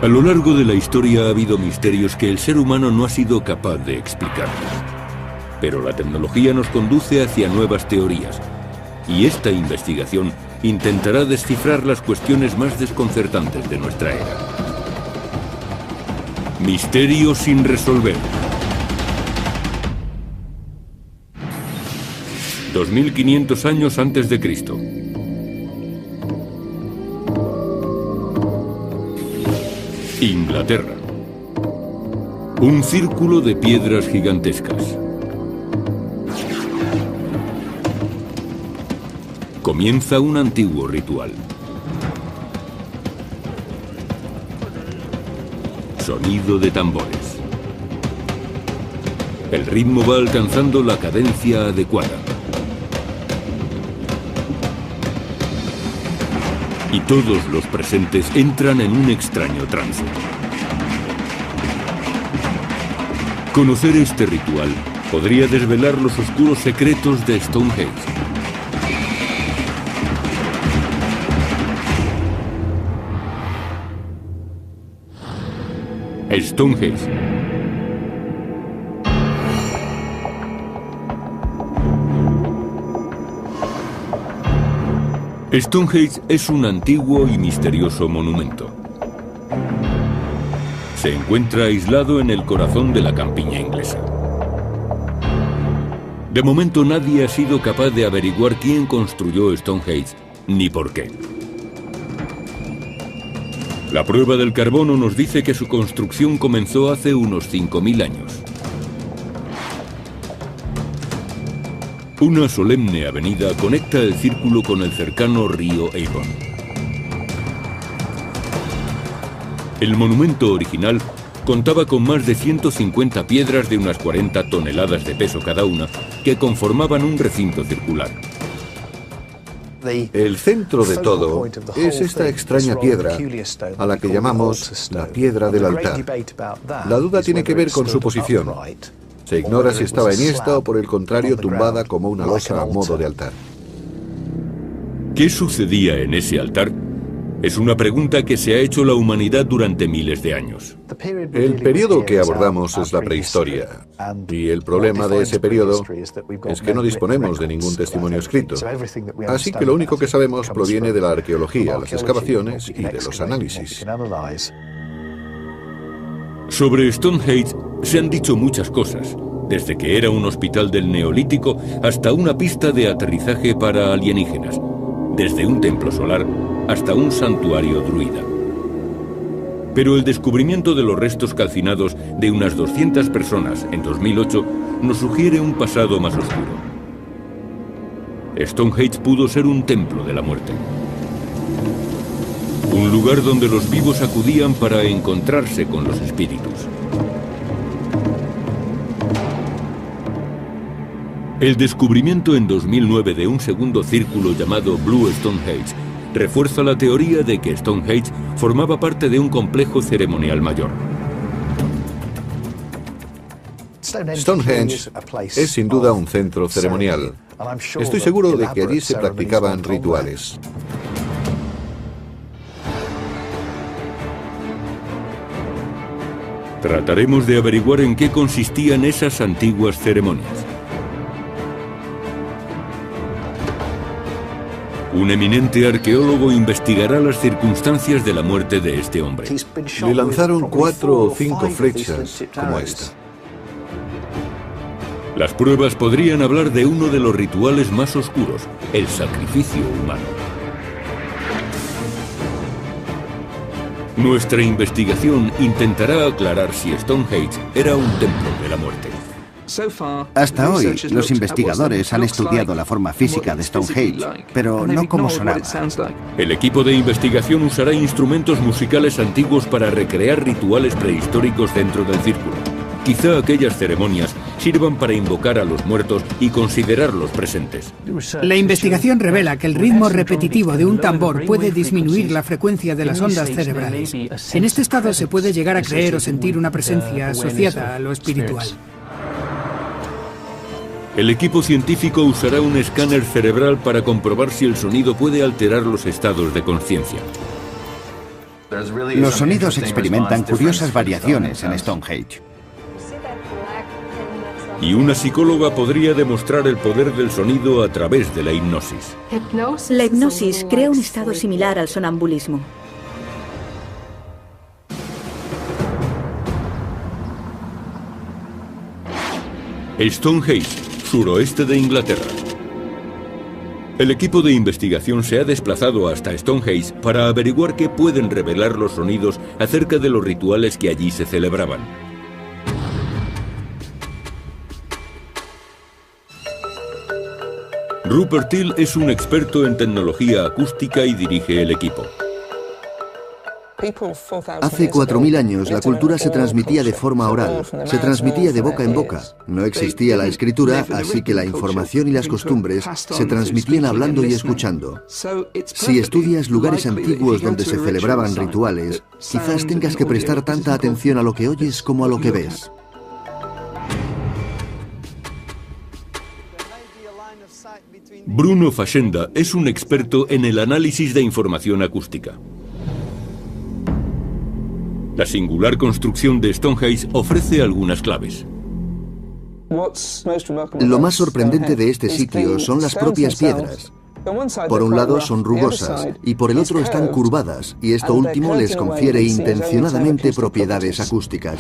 A lo largo de la historia ha habido misterios que el ser humano no ha sido capaz de explicar. Pero la tecnología nos conduce hacia nuevas teorías, y esta investigación intentará descifrar las cuestiones más desconcertantes de nuestra era. Misterios sin resolver. 2500 años antes de Cristo. Inglaterra. Un círculo de piedras gigantescas. Comienza un antiguo ritual. Sonido de tambores. El ritmo va alcanzando la cadencia adecuada. Y todos los presentes entran en un extraño trance. Conocer este ritual podría desvelar los oscuros secretos de Stonehenge. Stonehenge. Stonehenge es un antiguo y misterioso monumento. Se encuentra aislado en el corazón de la campiña inglesa. De momento nadie ha sido capaz de averiguar quién construyó Stonehenge, ni por qué. La prueba del carbono nos dice que su construcción comenzó hace unos 5000 años. Una solemne avenida conecta el círculo con el cercano río Avon. El monumento original contaba con más de 150 piedras de unas 40 toneladas de peso cada una, que conformaban un recinto circular. El centro de todo es esta extraña piedra, a la que llamamos la piedra del altar. La duda tiene que ver con su posición. Se ignora si estaba enhiesta o por el contrario tumbada como una losa a modo de altar. ¿Qué sucedía en ese altar? Es una pregunta que se ha hecho la humanidad durante miles de años. El periodo que abordamos es la prehistoria, y el problema de ese periodo es que no disponemos de ningún testimonio escrito. Así que lo único que sabemos proviene de la arqueología, las excavaciones y de los análisis. Sobre Stonehenge se han dicho muchas cosas, desde que era un hospital del Neolítico hasta una pista de aterrizaje para alienígenas, desde un templo solar hasta un santuario druida. Pero el descubrimiento de los restos calcinados de unas 200 personas en 2008 nos sugiere un pasado más oscuro. Stonehenge pudo ser un templo de la muerte. Un lugar donde los vivos acudían para encontrarse con los espíritus. El descubrimiento en 2009 de un segundo círculo llamado Blue Stonehenge refuerza la teoría de que Stonehenge formaba parte de un complejo ceremonial mayor. Stonehenge es sin duda un centro ceremonial. Estoy seguro de que allí se practicaban rituales. Trataremos de averiguar en qué consistían esas antiguas ceremonias. Un eminente arqueólogo investigará las circunstancias de la muerte de este hombre. Le lanzaron 4 o 5 flechas como esta. Las pruebas podrían hablar de uno de los rituales más oscuros, el sacrificio humano. Nuestra investigación intentará aclarar si Stonehenge era un templo de la muerte. Hasta hoy, los investigadores han estudiado la forma física de Stonehenge, pero no cómo sonaba. El equipo de investigación usará instrumentos musicales antiguos para recrear rituales prehistóricos dentro del círculo. Quizá aquellas ceremonias sirvan para invocar a los muertos y considerarlos presentes. La investigación revela que el ritmo repetitivo de un tambor puede disminuir la frecuencia de las ondas cerebrales. En este estado se puede llegar a creer o sentir una presencia asociada a lo espiritual. El equipo científico usará un escáner cerebral para comprobar si el sonido puede alterar los estados de conciencia. Los sonidos experimentan curiosas variaciones en Stonehenge. Y una psicóloga podría demostrar el poder del sonido a través de la hipnosis. La hipnosis crea un estado similar al sonambulismo. Stonehenge, suroeste de Inglaterra. El equipo de investigación se ha desplazado hasta Stonehenge para averiguar qué pueden revelar los sonidos acerca de los rituales que allí se celebraban. Rupert Till es un experto en tecnología acústica y dirige el equipo. Hace 4.000 años la cultura se transmitía de forma oral, se transmitía de boca en boca. No existía la escritura, así que la información y las costumbres se transmitían hablando y escuchando. Si estudias lugares antiguos donde se celebraban rituales, quizás tengas que prestar tanta atención a lo que oyes como a lo que ves. Bruno Facenda es un experto en el análisis de información acústica. La singular construcción de Stonehenge ofrece algunas claves. Lo más sorprendente de este sitio son las propias piedras. Por un lado son rugosas y por el otro están curvadas, y esto último les confiere intencionadamente propiedades acústicas.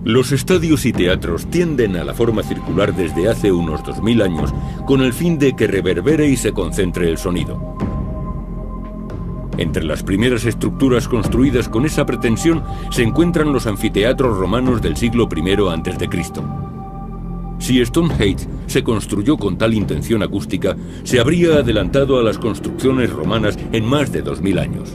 Los estadios y teatros tienden a la forma circular desde hace unos 2000 años con el fin de que reverbere y se concentre el sonido. Entre las primeras estructuras construidas con esa pretensión se encuentran los anfiteatros romanos del siglo I a.C. Si Stonehenge se construyó con tal intención acústica, se habría adelantado a las construcciones romanas en más de 2000 años.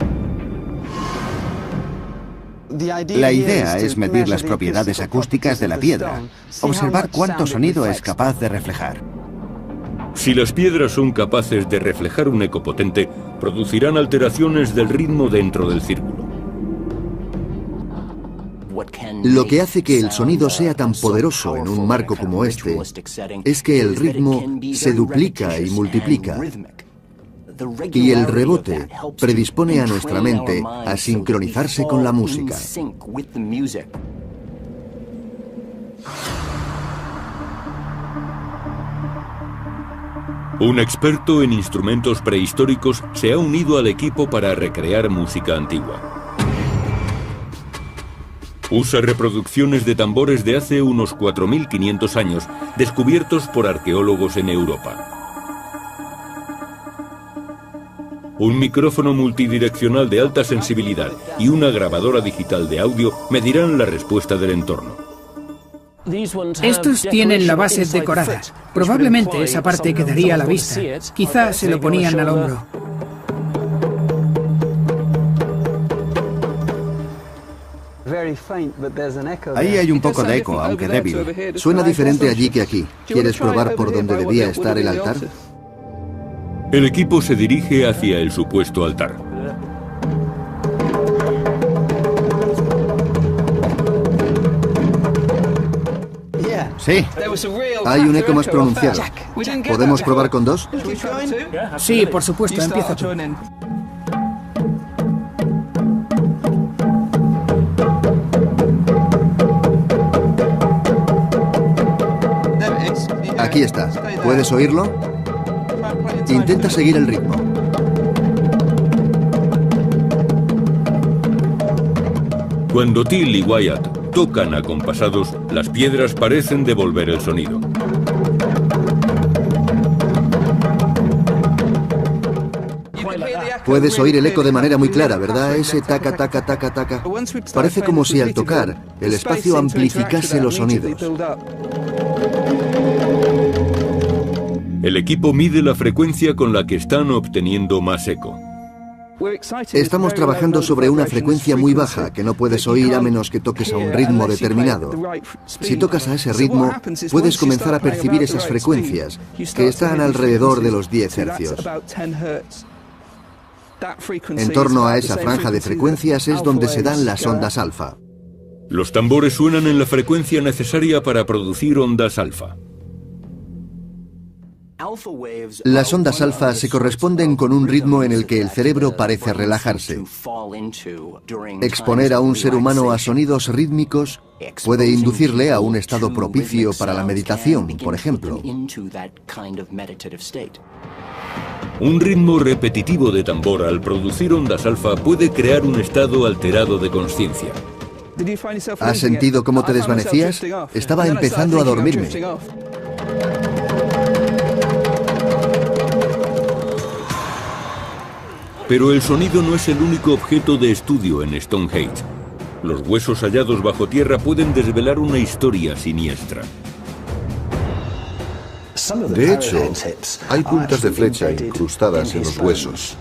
La idea es medir las propiedades acústicas de la piedra, observar cuánto sonido es capaz de reflejar. Si las piedras son capaces de reflejar un eco potente, producirán alteraciones del ritmo dentro del círculo. Lo que hace que el sonido sea tan poderoso en un marco como este es que el ritmo se duplica y multiplica. Y el rebote predispone a nuestra mente a sincronizarse con la música. Un experto en instrumentos prehistóricos se ha unido al equipo para recrear música antigua. Usa reproducciones de tambores de hace unos 4500 años, descubiertos por arqueólogos en Europa. Un micrófono multidireccional de alta sensibilidad y una grabadora digital de audio medirán la respuesta del entorno. Estos tienen la base decorada. Probablemente esa parte quedaría a la vista. Quizá se lo ponían al hombro. Ahí hay un poco de eco, aunque débil. Suena diferente allí que aquí. ¿Quieres probar por dónde debía estar el altar? El equipo se dirige hacia el supuesto altar. Sí. Hay un eco más pronunciado. ¿Podemos probar con dos? Sí, por supuesto, empieza tú. Aquí está. ¿Puedes oírlo? Intenta seguir el ritmo. Cuando Till y Wyatt tocan acompasados, las piedras parecen devolver el sonido. Puedes oír el eco de manera muy clara, ¿verdad? Ese taca, taca, taca, taca. Parece como si al tocar, el espacio amplificase los sonidos. El equipo mide la frecuencia con la que están obteniendo más eco. Estamos trabajando sobre una frecuencia muy baja que no puedes oír a menos que toques a un ritmo determinado. Si tocas a ese ritmo, puedes comenzar a percibir esas frecuencias, que están alrededor de los 10 hercios. En torno a esa franja de frecuencias es donde se dan las ondas alfa. Los tambores suenan en la frecuencia necesaria para producir ondas alfa. Las ondas alfa se corresponden con un ritmo en el que el cerebro parece relajarse. Exponer a un ser humano a sonidos rítmicos puede inducirle a un estado propicio para la meditación, por ejemplo. Un ritmo repetitivo de tambor al producir ondas alfa puede crear un estado alterado de conciencia. ¿Has sentido cómo te desvanecías? Estaba empezando a dormirme. Pero el sonido no es el único objeto de estudio en Stonehenge. Los huesos hallados bajo tierra pueden desvelar una historia siniestra. De hecho, hay puntas de flecha incrustadas en los huesos.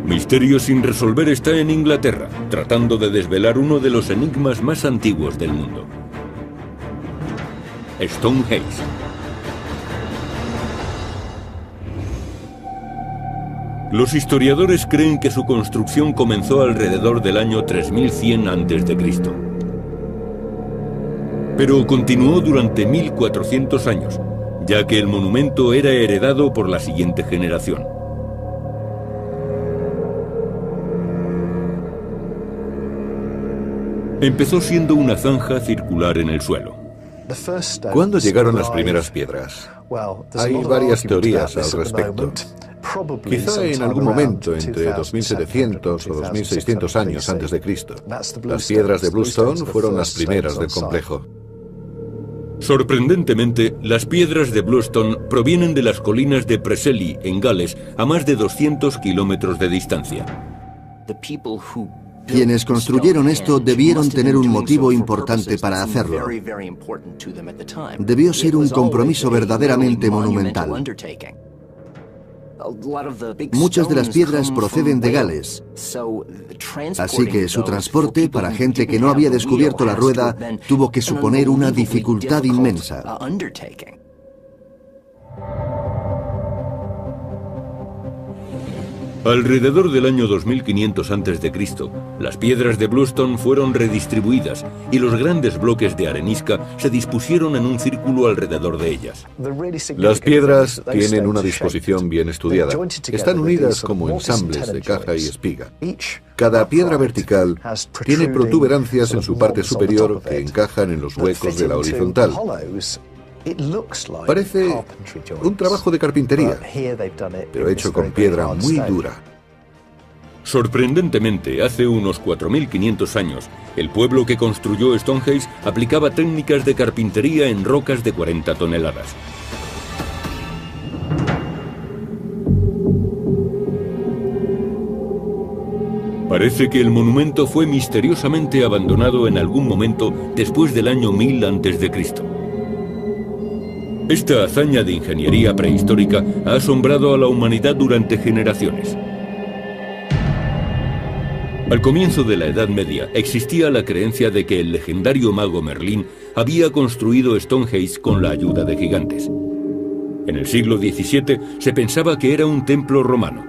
Misterio sin resolver está en Inglaterra, tratando de desvelar uno de los enigmas más antiguos del mundo. Stonehenge. Los historiadores creen que su construcción comenzó alrededor del año 3100 a.C. Pero continuó durante 1400 años, ya que el monumento era heredado por la siguiente generación. Empezó siendo una zanja circular en el suelo. ¿Cuándo llegaron las primeras piedras? Hay varias teorías al respecto. Quizá en algún momento entre 2700 o 2600 años antes de Cristo. Las piedras de Bluestone fueron las primeras del complejo. Sorprendentemente, las piedras de Bluestone provienen de las colinas de Preseli, en Gales, a más de 200 kilómetros de distancia. Quienes construyeron esto debieron tener un motivo importante para hacerlo. Debió ser un compromiso verdaderamente monumental. Muchas de las piedras proceden de Gales, así que su transporte para gente que no había descubierto la rueda tuvo que suponer una dificultad inmensa. Alrededor del año 2500 a.C., las piedras de Bluestone fueron redistribuidas y los grandes bloques de arenisca se dispusieron en un círculo alrededor de ellas. Las piedras tienen una disposición bien estudiada. Están unidas como ensambles de caja y espiga. Cada piedra vertical tiene protuberancias en su parte superior que encajan en los huecos de la horizontal. Parece un trabajo de carpintería, pero hecho con piedra muy dura. Sorprendentemente, hace unos 4500 años, el pueblo que construyó Stonehenge aplicaba técnicas de carpintería en rocas de 40 toneladas. Parece que el monumento fue misteriosamente abandonado en algún momento después del año 1000 a.C. Esta hazaña de ingeniería prehistórica ha asombrado a la humanidad durante generaciones. Al comienzo de la Edad Media existía la creencia de que el legendario mago Merlín había construido Stonehenge con la ayuda de gigantes. En el siglo XVII se pensaba que era un templo romano.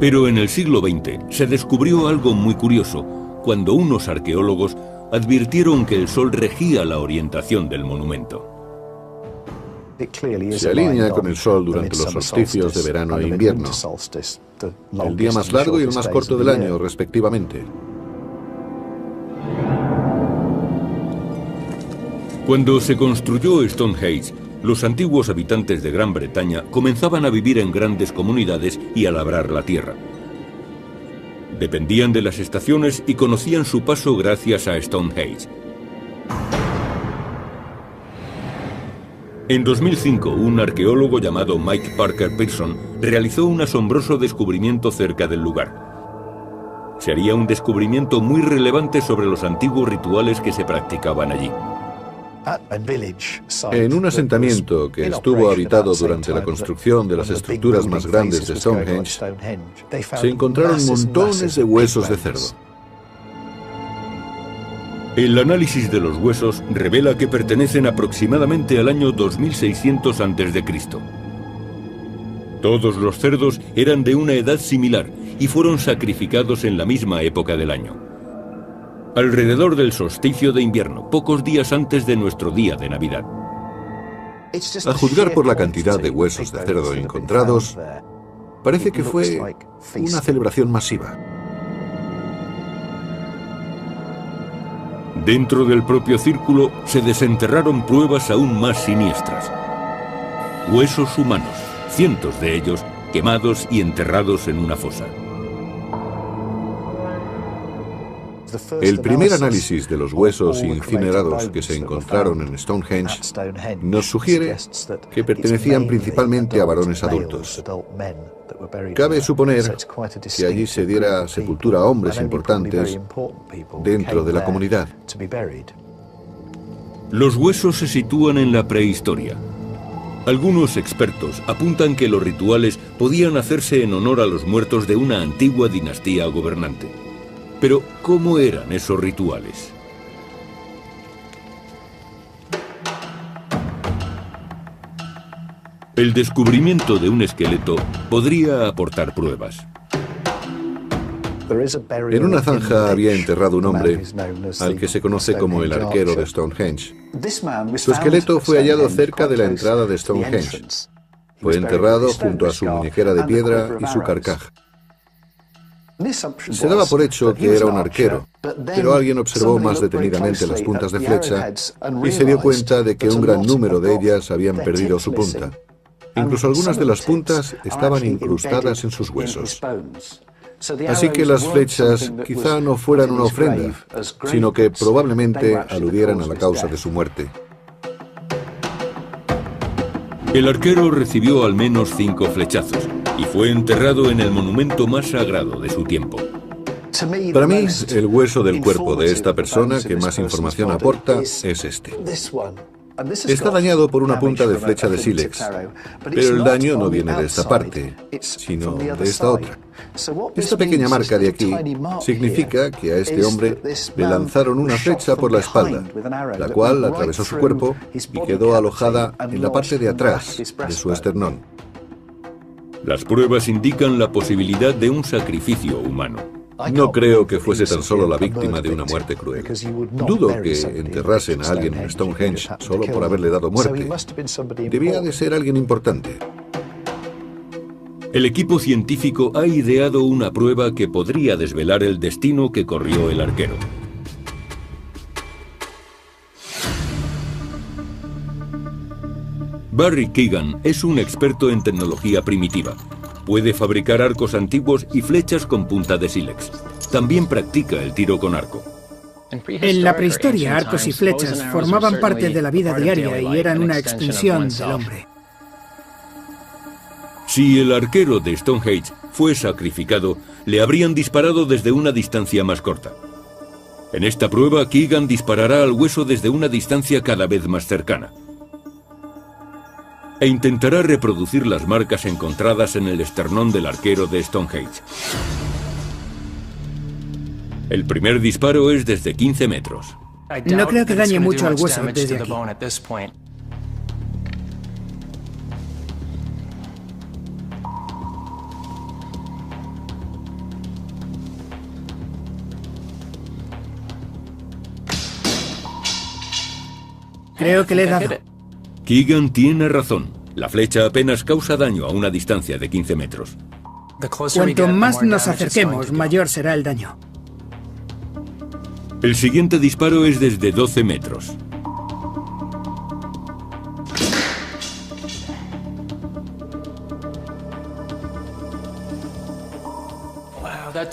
Pero en el siglo XX se descubrió algo muy curioso, cuando unos arqueólogos advirtieron que el sol regía la orientación del monumento. Se alinea con el sol durante los solsticios de verano e invierno, el día más largo y el más corto del año, respectivamente. Cuando se construyó Stonehenge, los antiguos habitantes de Gran Bretaña comenzaban a vivir en grandes comunidades y a labrar la tierra. Dependían de las estaciones y conocían su paso gracias a Stonehenge. En 2005, un arqueólogo llamado Mike Parker Pearson realizó un asombroso descubrimiento cerca del lugar. Sería un descubrimiento muy relevante sobre los antiguos rituales que se practicaban allí. En un asentamiento que estuvo habitado durante la construcción de las estructuras más grandes de Stonehenge, se encontraron montones de huesos de cerdo. El análisis de los huesos revela que pertenecen aproximadamente al año 2600 a.C. Todos los cerdos eran de una edad similar y fueron sacrificados en la misma época del año. Alrededor del solsticio de invierno, pocos días antes de nuestro día de Navidad. A juzgar por la cantidad de huesos de cerdo encontrados, parece que fue una celebración masiva. Dentro del propio círculo se desenterraron pruebas aún más siniestras. Huesos humanos, cientos de ellos quemados y enterrados en una fosa. El primer análisis de los huesos incinerados que se encontraron en Stonehenge nos sugiere que pertenecían principalmente a varones adultos. Cabe suponer que allí se diera sepultura a hombres importantes dentro de la comunidad. Los huesos se sitúan en la prehistoria. Algunos expertos apuntan que los rituales podían hacerse en honor a los muertos de una antigua dinastía gobernante. Pero, ¿cómo eran esos rituales? El descubrimiento de un esqueleto podría aportar pruebas. En una zanja había enterrado un hombre al que se conoce como el arquero de Stonehenge. Su esqueleto fue hallado cerca de la entrada de Stonehenge. Fue enterrado junto a su muñequera de piedra y su carcaj. Se daba por hecho que era un arquero, pero alguien observó más detenidamente las puntas de flecha y se dio cuenta de que un gran número de ellas habían perdido su punta. Incluso algunas de las puntas estaban incrustadas en sus huesos. Así que las flechas quizá no fueran una ofrenda, sino que probablemente aludieran a la causa de su muerte. El arquero recibió al menos 5 flechazos y fue enterrado en el monumento más sagrado de su tiempo. Para mí, el hueso del cuerpo de esta persona que más información aporta es este. Está dañado por una punta de flecha de sílex, pero el daño no viene de esta parte, sino de esta otra. Esta pequeña marca de aquí significa que a este hombre le lanzaron una flecha por la espalda, la cual atravesó su cuerpo y quedó alojada en la parte de atrás de su esternón. Las pruebas indican la posibilidad de un sacrificio humano. No creo que fuese tan solo la víctima de una muerte cruel. Dudo que enterrasen a alguien en Stonehenge solo por haberle dado muerte. Debía de ser alguien importante. El equipo científico ha ideado una prueba que podría desvelar el destino que corrió el arquero. Barry Keegan es un experto en tecnología primitiva. Puede fabricar arcos antiguos y flechas con punta de sílex. También practica el tiro con arco. En la prehistoria, arcos y flechas formaban parte de la vida diaria y eran una extensión del hombre. Si el arquero de Stonehenge fue sacrificado, le habrían disparado desde una distancia más corta. En esta prueba, Keegan disparará al hueso desde una distancia cada vez más cercana. E intentará reproducir las marcas encontradas en el esternón del arquero de Stonehenge. El primer disparo es desde 15 metros. No creo que dañe mucho al hueso desde aquí. Creo que le he dado. Keegan tiene razón. La flecha apenas causa daño a una distancia de 15 metros. Cuanto más nos acerquemos, mayor será el daño. El siguiente disparo es desde 12 metros.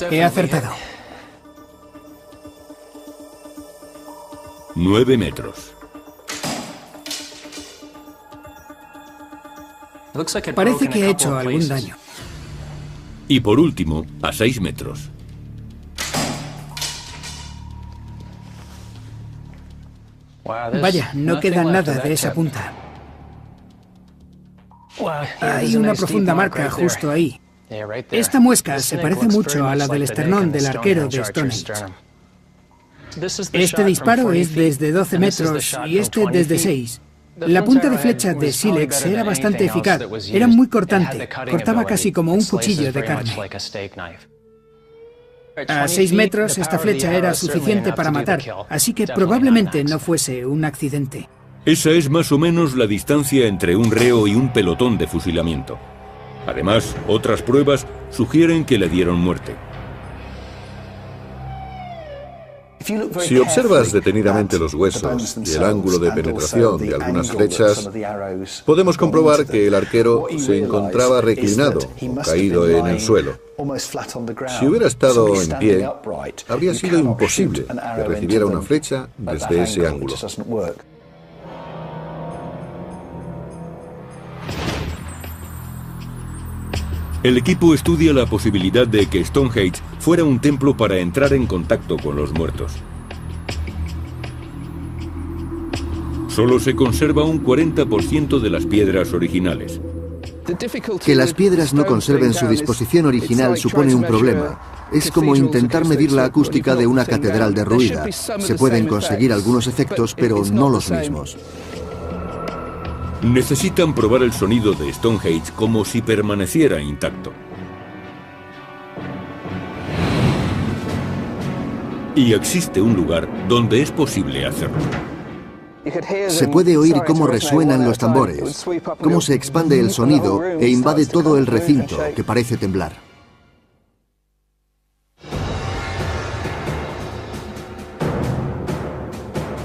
He acertado. 9 metros. Parece que ha hecho algún daño. Y por último, a 6 metros. Vaya, no queda nada de esa punta. Hay una profunda marca justo ahí. Esta muesca se parece mucho a la del esternón del arquero de Stonehenge. Este disparo es desde 12 metros y este desde 6. La punta de flecha de sílex era bastante eficaz, era muy cortante, cortaba casi como un cuchillo de carne. A 6 metros esta flecha era suficiente para matar, así que probablemente no fuese un accidente. Esa es más o menos la distancia entre un reo y un pelotón de fusilamiento. Además, otras pruebas sugieren que le dieron muerte. Si observas detenidamente los huesos y el ángulo de penetración de algunas flechas, podemos comprobar que el arquero se encontraba reclinado o caído en el suelo. Si hubiera estado en pie, habría sido imposible que recibiera una flecha desde ese ángulo. El equipo estudia la posibilidad de que Stonehenge fuera un templo para entrar en contacto con los muertos. Solo se conserva un 40% de las piedras originales. Que las piedras no conserven su disposición original supone un problema. Es como intentar medir la acústica de una catedral derruida. Se pueden conseguir algunos efectos, pero no los mismos. Necesitan probar el sonido de Stonehenge como si permaneciera intacto. Y existe un lugar donde es posible hacerlo. Se puede oír cómo resuenan los tambores, cómo se expande el sonido e invade todo el recinto, que parece temblar.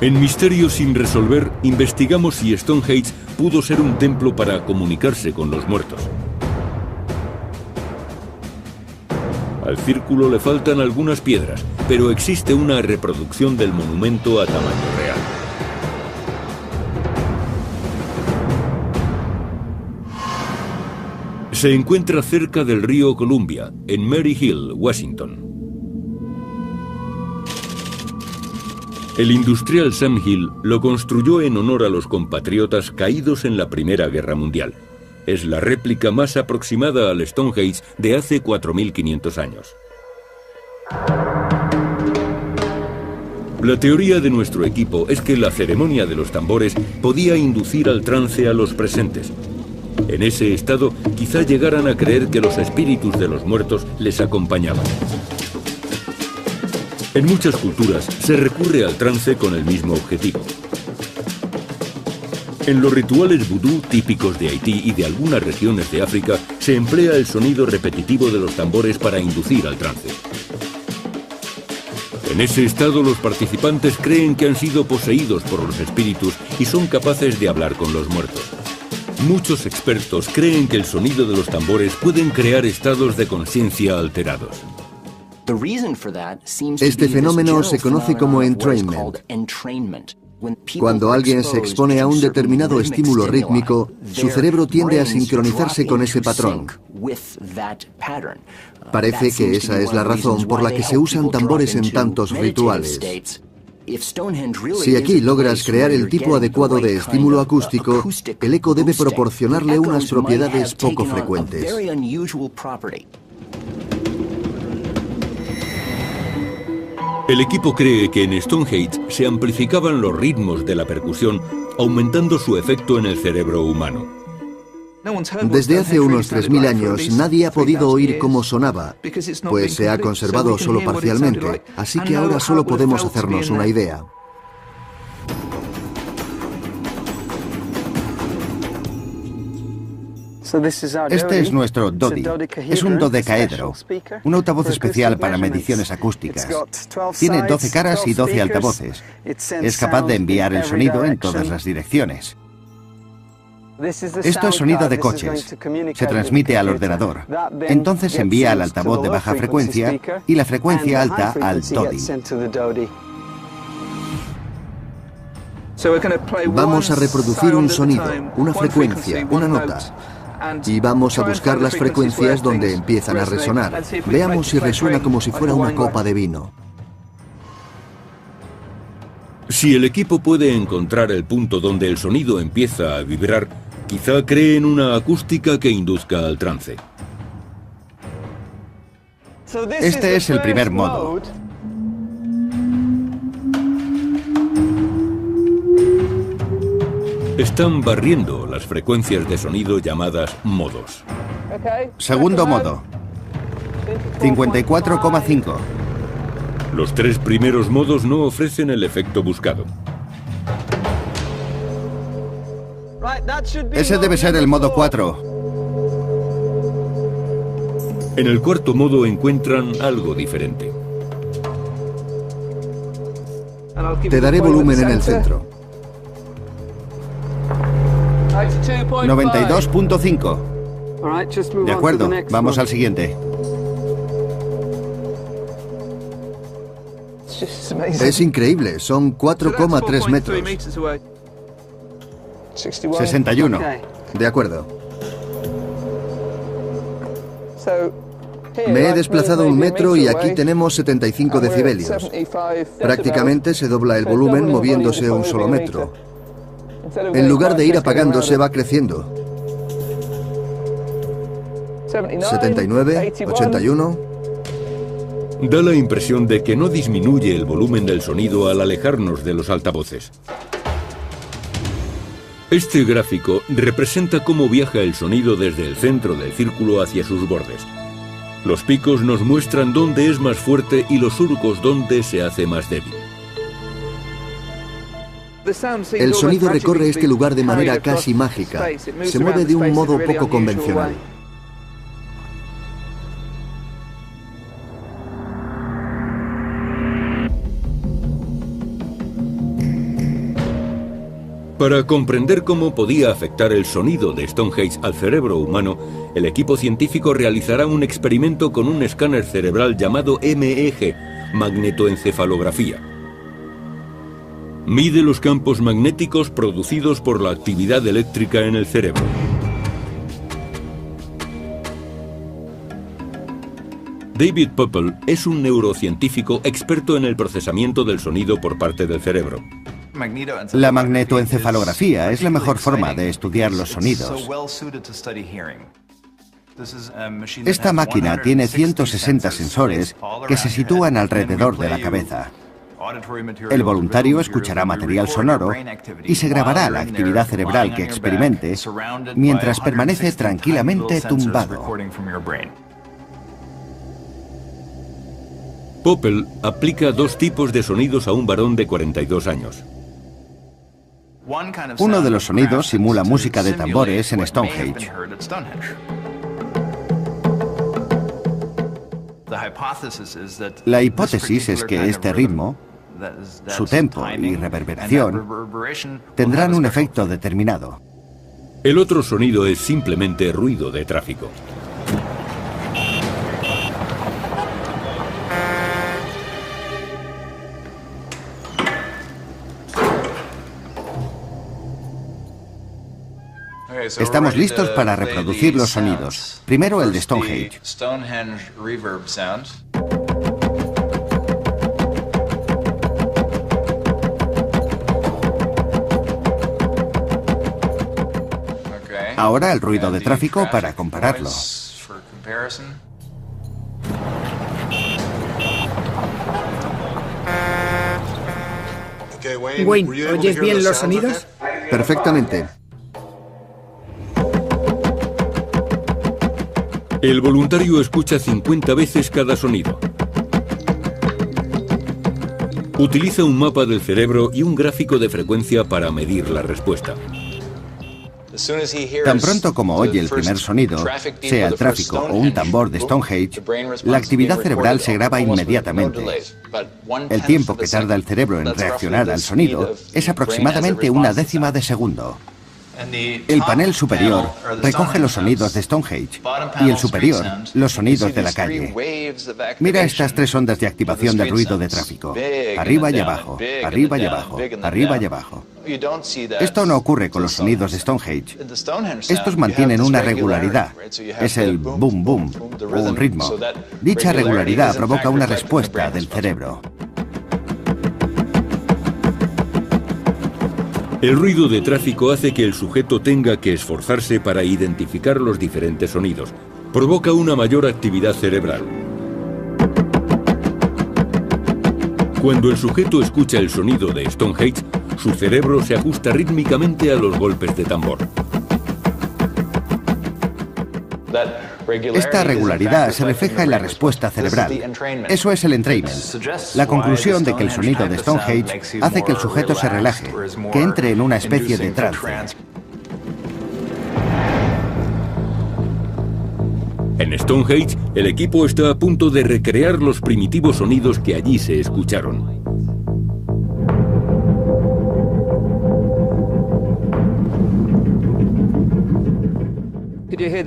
En Misterios sin resolver, investigamos si Stonehenge pudo ser un templo para comunicarse con los muertos. Al círculo le faltan algunas piedras, pero existe una reproducción del monumento a tamaño real. Se encuentra cerca del río Columbia, en Mary Hill, Washington. El industrial Sam Hill lo construyó en honor a los compatriotas caídos en la Primera Guerra Mundial. Es la réplica más aproximada al Stonehenge de hace 4.500 años. La teoría de nuestro equipo es que la ceremonia de los tambores podía inducir al trance a los presentes. En ese estado, quizá llegaran a creer que los espíritus de los muertos les acompañaban. En muchas culturas se recurre al trance con el mismo objetivo. En los rituales vudú típicos de Haití y de algunas regiones de África se emplea el sonido repetitivo de los tambores para inducir al trance. En ese estado los participantes creen que han sido poseídos por los espíritus y son capaces de hablar con los muertos. Muchos expertos creen que el sonido de los tambores pueden crear estados de conciencia alterados. Este fenómeno se conoce como entrainment. Cuando alguien se expone a un determinado estímulo rítmico, su cerebro tiende a sincronizarse con ese patrón. Parece que esa es la razón por la que se usan tambores en tantos rituales. Si aquí logras crear el tipo adecuado de estímulo acústico, el eco debe proporcionarle unas propiedades poco frecuentes. El equipo cree que en Stonehenge se amplificaban los ritmos de la percusión, aumentando su efecto en el cerebro humano. Desde hace unos 3.000 años nadie ha podido oír cómo sonaba, pues se ha conservado solo parcialmente, así que ahora solo podemos hacernos una idea. Este es nuestro Dodi. Es un dodecaedro, un altavoz especial para mediciones acústicas. Tiene 12 caras y 12 altavoces. Es capaz de enviar el sonido en todas las direcciones. Esto es sonido de coches. Se transmite al ordenador. Entonces se envía al altavoz de baja frecuencia y la frecuencia alta al Dodi. Vamos a reproducir un sonido, una frecuencia, una nota. Y vamos a buscar las frecuencias donde empiezan a resonar. Veamos si resuena como si fuera una copa de vino. Si el equipo puede encontrar el punto donde el sonido empieza a vibrar, quizá creen una acústica que induzca al trance. Este es el primer modo. Están barriendo las frecuencias de sonido llamadas modos. Segundo modo. 54,5. Los 3 primeros modos no ofrecen el efecto buscado. Ese debe ser el modo 4. En el cuarto modo encuentran algo diferente. Te daré volumen en el centro. 92,5. De acuerdo, vamos al siguiente. Es increíble, son 4,3 metros. 61. De acuerdo. Me he desplazado 1 metro y aquí tenemos 75 decibelios. Prácticamente se dobla el volumen moviéndose 1 solo metro. En lugar de ir apagándose, va creciendo. 79, 81... Da la impresión de que no disminuye el volumen del sonido al alejarnos de los altavoces. Este gráfico representa cómo viaja el sonido desde el centro del círculo hacia sus bordes. Los picos nos muestran dónde es más fuerte y los surcos dónde se hace más débil. El sonido recorre este lugar de manera casi mágica. Se mueve de un modo poco convencional. Para comprender cómo podía afectar el sonido de Stonehenge al cerebro humano, el equipo científico realizará un experimento con un escáner cerebral llamado MEG, magnetoencefalografía. Mide los campos magnéticos producidos por la actividad eléctrica en el cerebro. David Poeppel es un neurocientífico experto en el procesamiento del sonido por parte del cerebro. La magnetoencefalografía es la mejor forma de estudiar los sonidos. Esta máquina tiene 160 sensores que se sitúan alrededor de la cabeza. El voluntario escuchará material sonoro y se grabará la actividad cerebral que experimente mientras permanece tranquilamente tumbado. Poeppel aplica 2 tipos de sonidos a un varón de 42 años. Uno de los sonidos simula música de tambores en Stonehenge. La hipótesis es que este ritmo, su tempo y reverberación tendrán un efecto determinado. El otro sonido es simplemente ruido de tráfico. Estamos listos para reproducir los sonidos. Primero el de Stonehenge. Ahora el ruido de tráfico para compararlo. Wayne, ¿oyes bien los sonidos? Perfectamente. El voluntario escucha 50 veces cada sonido. Utiliza un mapa del cerebro y un gráfico de frecuencia para medir la respuesta. Tan pronto como oye el primer sonido, sea el tráfico o un tambor de Stonehenge, la actividad cerebral se graba inmediatamente. El tiempo que tarda el cerebro en reaccionar al sonido es aproximadamente 1/10 de segundo. El panel superior recoge los sonidos de Stonehenge y el superior los sonidos de la calle. Mira estas 3 ondas de activación del ruido de tráfico. Arriba y abajo, arriba y abajo, arriba y abajo. Esto no ocurre con los sonidos de Stonehenge. Estos mantienen una regularidad. Es el boom boom, o un ritmo. Dicha regularidad provoca una respuesta del cerebro. El ruido de tráfico hace que el sujeto tenga que esforzarse para identificar los diferentes sonidos. Provoca una mayor actividad cerebral. Cuando el sujeto escucha el sonido de Stonehenge, su cerebro se ajusta rítmicamente a los golpes de tambor. Esta regularidad se refleja en la respuesta cerebral. Eso es el entrainment. La conclusión de que el sonido de Stonehenge hace que el sujeto se relaje, que entre en una especie de trance. En Stonehenge, el equipo está a punto de recrear los primitivos sonidos que allí se escucharon.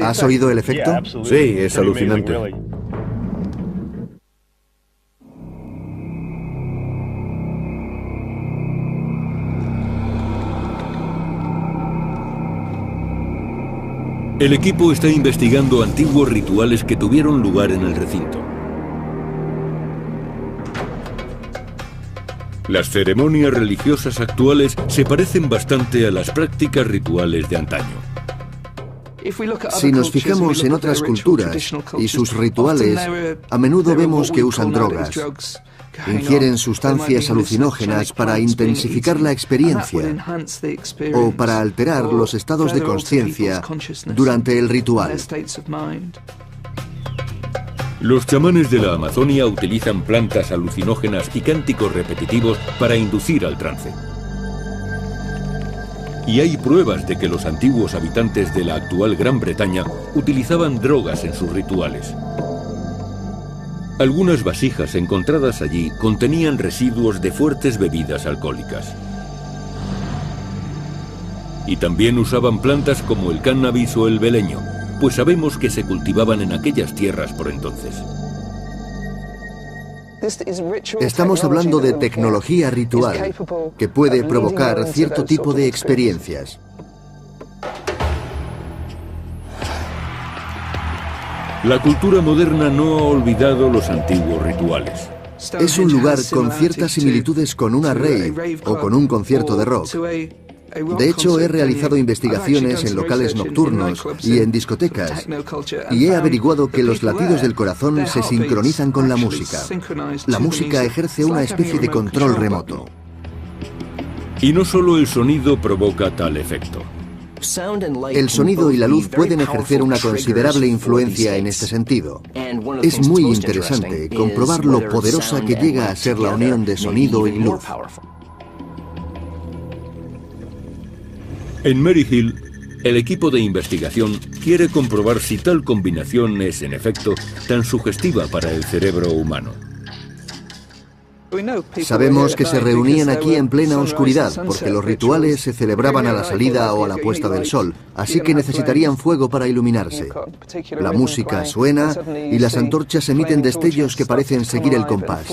¿Has oído el efecto? Sí, es alucinante. El equipo está investigando antiguos rituales que tuvieron lugar en el recinto. Las ceremonias religiosas actuales se parecen bastante a las prácticas rituales de antaño. Si nos fijamos en otras culturas y sus rituales, a menudo vemos que usan drogas. Ingieren sustancias alucinógenas para intensificar la experiencia o para alterar los estados de conciencia durante el ritual. Los chamanes de la Amazonia utilizan plantas alucinógenas y cánticos repetitivos para inducir al trance. Y hay pruebas de que los antiguos habitantes de la actual Gran Bretaña utilizaban drogas en sus rituales. Algunas vasijas encontradas allí contenían residuos de fuertes bebidas alcohólicas. Y también usaban plantas como el cannabis o el beleño, pues sabemos que se cultivaban en aquellas tierras por entonces. Estamos hablando de tecnología ritual que puede provocar cierto tipo de experiencias. La cultura moderna no ha olvidado los antiguos rituales. Es un lugar con ciertas similitudes con una rave o con un concierto de rock. De hecho, he realizado investigaciones en locales nocturnos y en discotecas y he averiguado que los latidos del corazón se sincronizan con la música. La música ejerce una especie de control remoto. Y no solo el sonido provoca tal efecto. El sonido y la luz pueden ejercer una considerable influencia en este sentido. Es muy interesante comprobar lo poderosa que llega a ser la unión de sonido y luz. En Maryhill, el equipo de investigación quiere comprobar si tal combinación es, en efecto, tan sugestiva para el cerebro humano. Sabemos que se reunían aquí en plena oscuridad porque los rituales se celebraban a la salida o a la puesta del sol, así que necesitarían fuego para iluminarse. La música suena y las antorchas emiten destellos que parecen seguir el compás.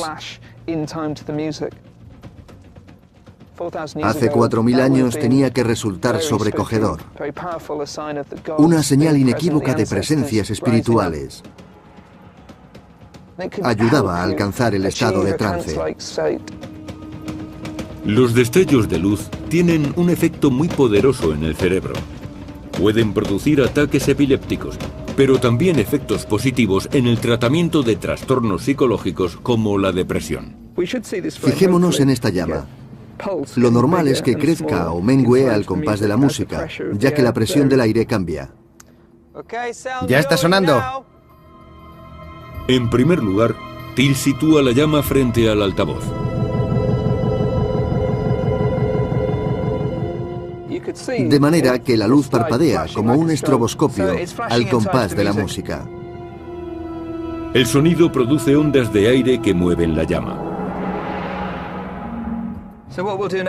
Hace 4000 años tenía que resultar sobrecogedor. Una señal inequívoca de presencias espirituales. Ayudaba a alcanzar el estado de trance. Los destellos de luz tienen un efecto muy poderoso en el cerebro. Pueden producir ataques epilépticos, pero también efectos positivos en el tratamiento de trastornos psicológicos como la depresión. Fijémonos en esta llama. Lo normal es que crezca o mengue al compás de la música, ya que la presión del aire cambia. ¡Ya está sonando! En primer lugar, Till sitúa la llama frente al altavoz. De manera que la luz parpadea como un estroboscopio al compás de la música. El sonido produce ondas de aire que mueven la llama.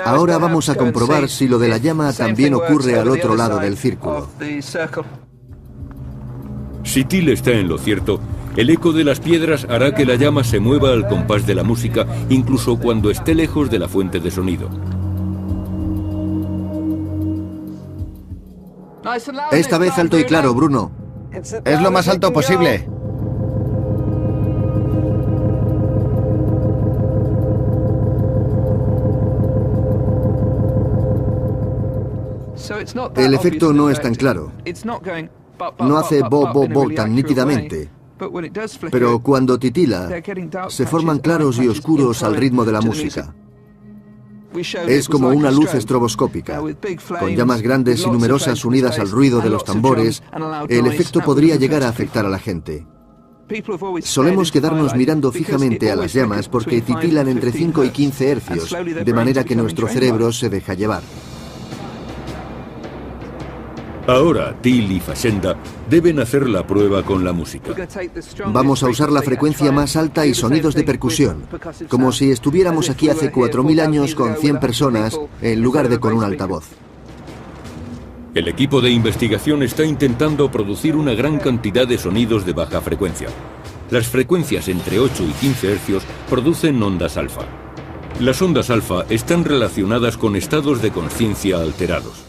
Ahora vamos a comprobar si lo de la llama también ocurre al otro lado del círculo. Si Till está en lo cierto, el eco de las piedras hará que la llama se mueva al compás de la música, incluso cuando esté lejos de la fuente de sonido. Esta vez alto y claro, Bruno. Es lo más alto posible. El efecto no es tan claro. No hace bo, bo, bo tan nítidamente. Pero cuando titila, se forman claros y oscuros al ritmo de la música. Es como una luz estroboscópica. Con llamas grandes y numerosas unidas al ruido de los tambores, el efecto podría llegar a afectar a la gente. Solemos quedarnos mirando fijamente a las llamas porque titilan entre 5 y 15 hercios, de manera que nuestro cerebro se deja llevar. Ahora, Till y Fashenda deben hacer la prueba con la música. Vamos a usar la frecuencia más alta y sonidos de percusión, como si estuviéramos aquí hace 4000 años con 100 personas en lugar de con un altavoz. El equipo de investigación está intentando producir una gran cantidad de sonidos de baja frecuencia. Las frecuencias entre 8 y 15 hercios producen ondas alfa. Las ondas alfa están relacionadas con estados de conciencia alterados.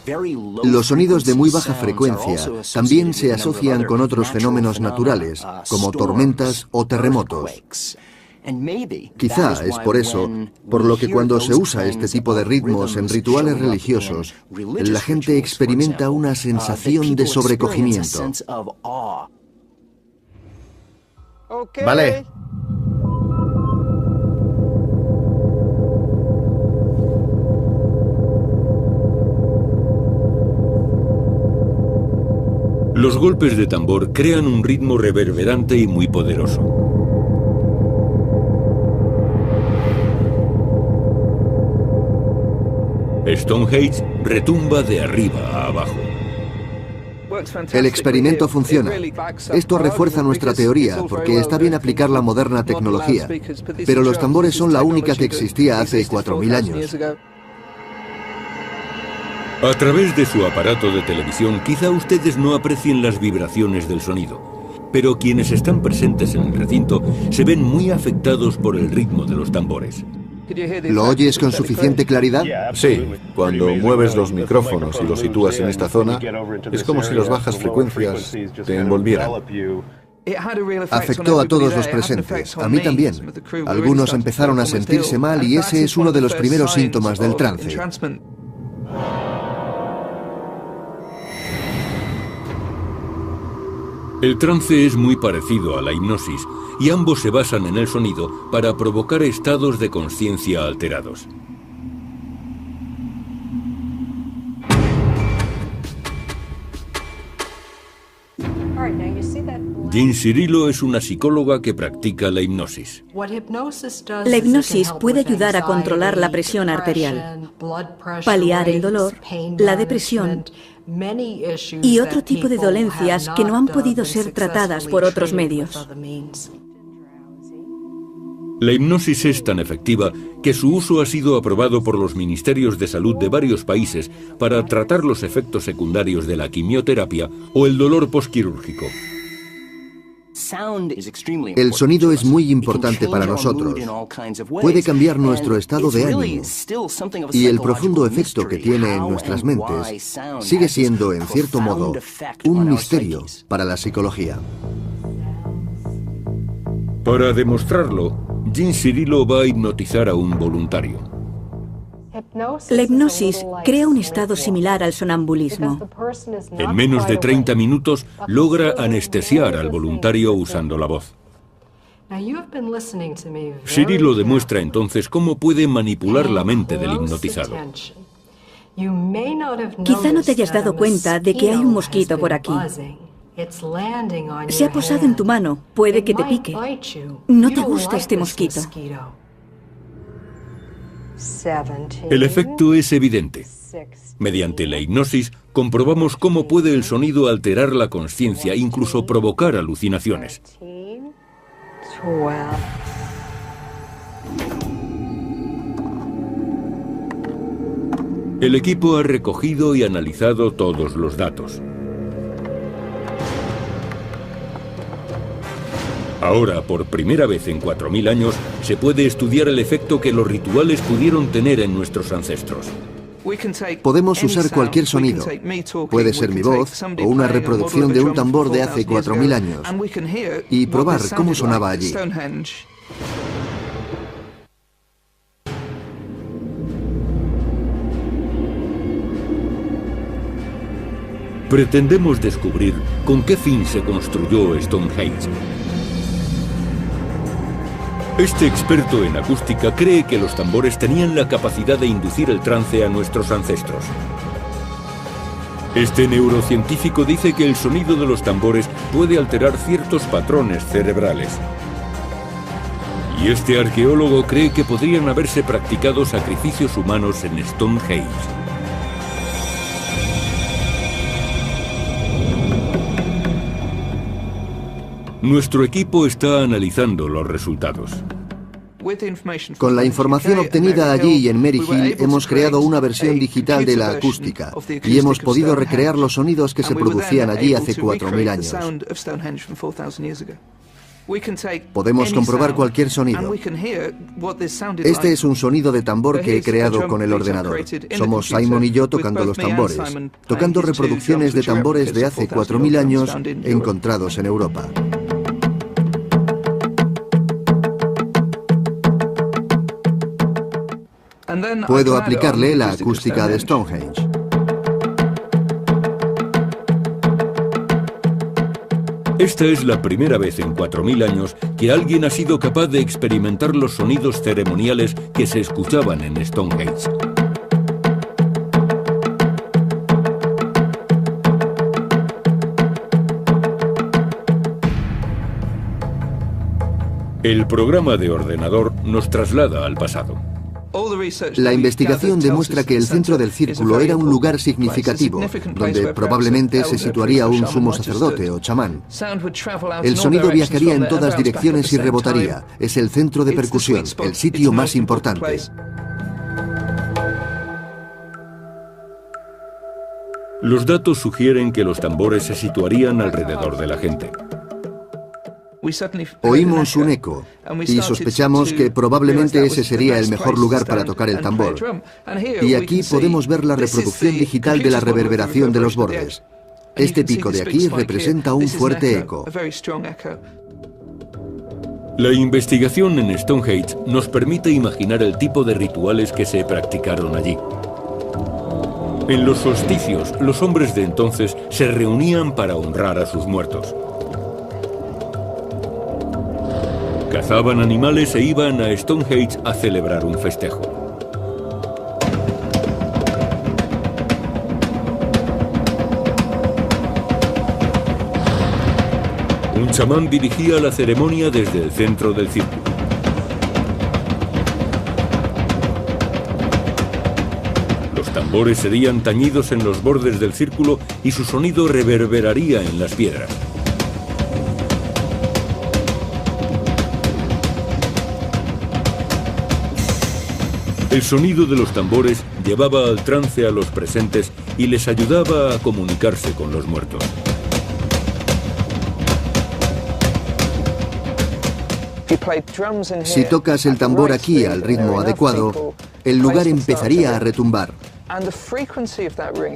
Los sonidos de muy baja frecuencia también se asocian con otros fenómenos naturales, como tormentas o terremotos. Quizá es por eso, por lo que cuando se usa este tipo de ritmos en rituales religiosos, la gente experimenta una sensación de sobrecogimiento. Vale. Los golpes de tambor crean un ritmo reverberante y muy poderoso. Stonehenge retumba de arriba a abajo. El experimento funciona. Esto refuerza nuestra teoría, porque está bien aplicar la moderna tecnología. Pero los tambores son la única que existía hace 4000 años. A través de su aparato de televisión, quizá ustedes no aprecien las vibraciones del sonido, pero quienes están presentes en el recinto se ven muy afectados por el ritmo de los tambores. ¿Lo oyes con suficiente claridad? Sí, cuando mueves los micrófonos y los sitúas en esta zona, es como si las bajas frecuencias te envolvieran. Afectó a todos los presentes, a mí también. Algunos empezaron a sentirse mal y ese es uno de los primeros síntomas del trance. El trance es muy parecido a la hipnosis y ambos se basan en el sonido para provocar estados de conciencia alterados. Jean Cirillo es una psicóloga que practica la hipnosis. La hipnosis puede ayudar a controlar la presión arterial, paliar el dolor, la depresión y otro tipo de dolencias que no han podido ser tratadas por otros medios. La hipnosis es tan efectiva que su uso ha sido aprobado por los ministerios de salud de varios países para tratar los efectos secundarios de la quimioterapia o el dolor postquirúrgico. El sonido es muy importante para nosotros. Puede cambiar nuestro estado de ánimo. Y el profundo efecto que tiene en nuestras mentes sigue siendo, en cierto modo, un misterio para la psicología. Para demostrarlo, Jean Cirillo va a hipnotizar a un voluntario. La hipnosis crea un estado similar al sonambulismo. En menos de 30 minutos logra anestesiar al voluntario usando la voz. Cirillo demuestra entonces cómo puede manipular la mente del hipnotizado. Quizá no te hayas dado cuenta de que hay un mosquito por aquí. Se ha posado en tu mano, puede que te pique. No te gusta este mosquito. El efecto es evidente. Mediante la hipnosis comprobamos cómo puede el sonido alterar la conciencia e incluso provocar alucinaciones. El equipo ha recogido y analizado todos los datos. Ahora, por primera vez en 4000 años, se puede estudiar el efecto que los rituales pudieron tener en nuestros ancestros. Podemos usar cualquier sonido. Puede ser mi voz o una reproducción de un tambor de hace 4000 años y probar cómo sonaba allí. Pretendemos descubrir con qué fin se construyó Stonehenge. Este experto en acústica cree que los tambores tenían la capacidad de inducir el trance a nuestros ancestros. Este neurocientífico dice que el sonido de los tambores puede alterar ciertos patrones cerebrales. Y este arqueólogo cree que podrían haberse practicado sacrificios humanos en Stonehenge. Nuestro equipo está analizando los resultados. Con la información obtenida allí y en Mary Hill hemos creado una versión digital de la acústica y hemos podido recrear los sonidos que se producían allí hace 4.000 años. Podemos comprobar cualquier sonido. Este es un sonido de tambor que he creado con el ordenador. Somos Simon y yo tocando los tambores, tocando reproducciones de tambores de hace 4.000 años encontrados en Europa. Puedo aplicarle la acústica de Stonehenge. Esta es la primera vez en 4.000 años que alguien ha sido capaz de experimentar los sonidos ceremoniales que se escuchaban en Stonehenge. El programa de ordenador nos traslada al pasado. La investigación demuestra que el centro del círculo era un lugar significativo, donde probablemente se situaría un sumo sacerdote o chamán. El sonido viajaría en todas direcciones y rebotaría. Es el centro de percusión, el sitio más importante. Los datos sugieren que los tambores se situarían alrededor de la gente. Oímos un eco y sospechamos que probablemente ese sería el mejor lugar para tocar el tambor. Y aquí podemos ver la reproducción digital de la reverberación de los bordes. Este pico de aquí representa un fuerte eco. La investigación en Stonehenge nos permite imaginar el tipo de rituales que se practicaron allí. En los solsticios, los hombres de entonces se reunían para honrar a sus muertos. Cazaban animales e iban a Stonehenge a celebrar un festejo. Un chamán dirigía la ceremonia desde el centro del círculo. Los tambores serían tañidos en los bordes del círculo y su sonido reverberaría en las piedras. El sonido de los tambores llevaba al trance a los presentes y les ayudaba a comunicarse con los muertos. Si tocas el tambor aquí al ritmo adecuado, el lugar empezaría a retumbar.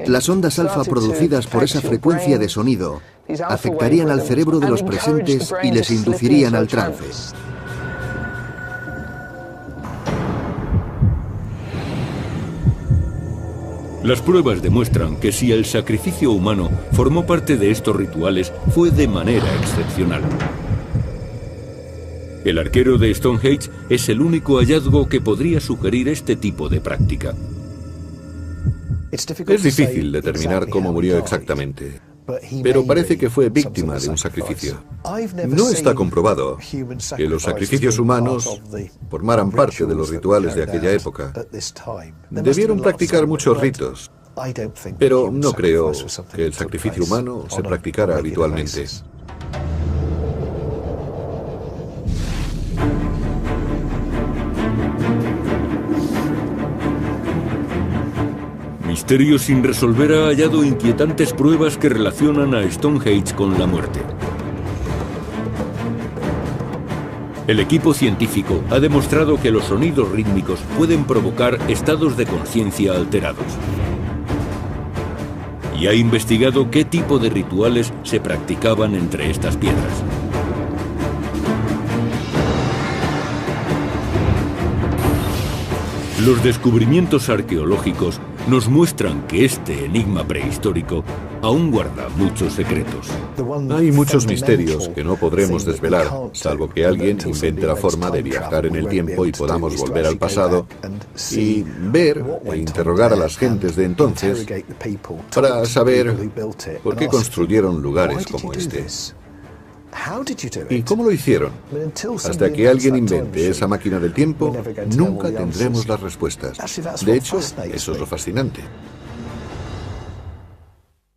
Las ondas alfa producidas por esa frecuencia de sonido afectarían al cerebro de los presentes y les inducirían al trance. Las pruebas demuestran que si el sacrificio humano formó parte de estos rituales, fue de manera excepcional. El arquero de Stonehenge es el único hallazgo que podría sugerir este tipo de práctica. Es difícil determinar cómo murió exactamente, pero parece que fue víctima de un sacrificio. No está comprobado que los sacrificios humanos formaran parte de los rituales de aquella época. Debieron practicar muchos ritos, pero no creo que el sacrificio humano se practicara habitualmente. Misterio sin resolver ha hallado inquietantes pruebas que relacionan a Stonehenge con la muerte. El equipo científico ha demostrado que los sonidos rítmicos pueden provocar estados de conciencia alterados. Y ha investigado qué tipo de rituales se practicaban entre estas piedras. Los descubrimientos arqueológicos nos muestran que este enigma prehistórico aún guarda muchos secretos. Hay muchos misterios que no podremos desvelar, salvo que alguien invente la forma de viajar en el tiempo y podamos volver al pasado y ver e interrogar a las gentes de entonces para saber por qué construyeron lugares como este. ¿Y cómo lo hicieron? Hasta que alguien invente esa máquina del tiempo, nunca tendremos las respuestas. De hecho, eso es lo fascinante.